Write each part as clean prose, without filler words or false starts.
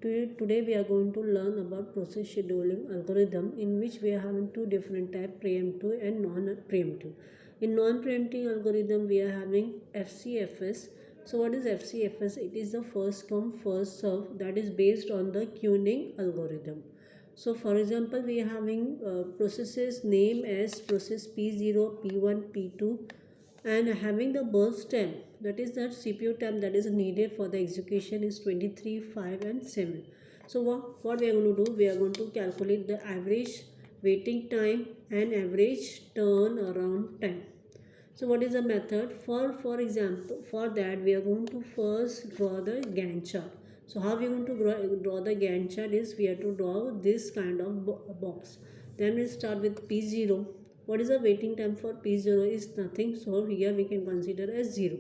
Today we are going to learn about process scheduling algorithm, in which we are having two different types, preemptive and non-preemptive. In non-preemptive algorithm we are having FCFS. So what is FCFS? It is the first come first serve, that is based on the queuing algorithm. So for example, we are having processes name as process P0, P1, P2, and having the burst time, that is that CPU time that is needed for the execution is 23, 5 and 7. So what we are going to do, we are going to calculate the average waiting time and average turnaround time. So what is the method? For example, for that we are going to first draw the Gantt chart. So how we are going to draw the Gantt chart is, we have to draw this kind of box. Then we start with P0. What is the waiting time for P0 is nothing. So here we can consider as 0.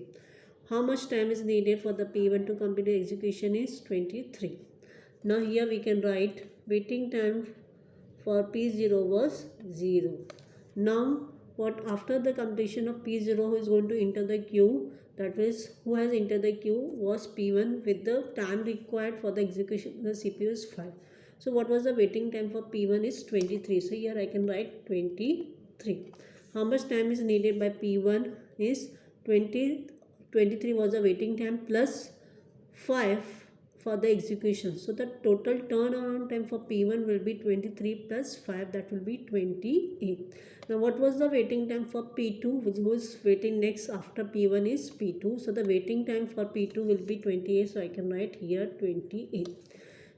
How much time is needed for the P1 to complete the execution is 23. Now here we can write waiting time for P0 was 0. Now what, after the completion of P0, who is going to enter the queue, that is who has entered the queue was P1 with the time required for the execution of the CPU is 5. So what was the waiting time for P1 is 23. So here I can write 23. How much time is needed by P1 is 23 was the waiting time plus 5 for the execution. So the total turnaround time for P1 will be 23 plus 5, that will be 28. Now what was the waiting time for P2, which was waiting next after P1 is P2. So the waiting time for P2 will be 28. So I can write here 28.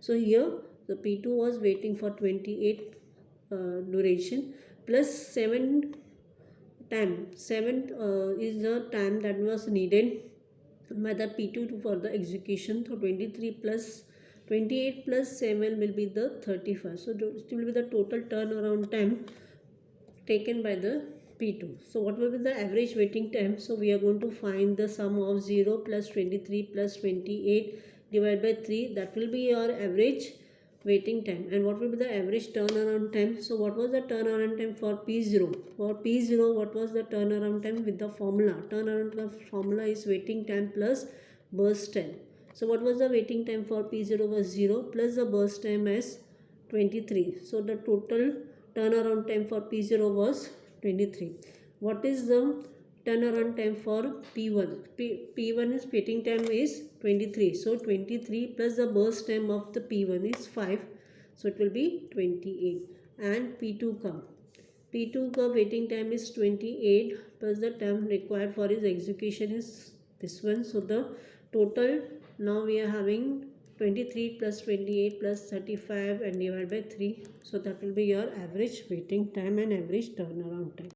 So here the P2 was waiting for 28 duration plus 7 time. 7 is the time that was needed by the P2 for the execution. So 23 plus 28 plus 7 will be the 35. So it will be the total turnaround time taken by the P2. So what will be the average waiting time? So we are going to find the sum of 0 plus 23 plus 28 divided by 3. That will be your average waiting time. And what will be the average turnaround time? So what was the turnaround time for P0? For P0, what was the turnaround time with the formula? Turnaround time formula is waiting time plus burst time. So what was the waiting time for P0 was 0 plus the burst time as 23. So the total turnaround time for P0 was 23. What is the turnaround time for P1? P1 is waiting time is 23. So 23 plus the burst time of the P1 is 5. So it will be 28. And P2 come. P2 ka waiting time is 28 plus the time required for his execution is this one. So the total, now we are having 23 plus 28 plus 35 and divided by 3. So that will be your average waiting time and average turnaround time.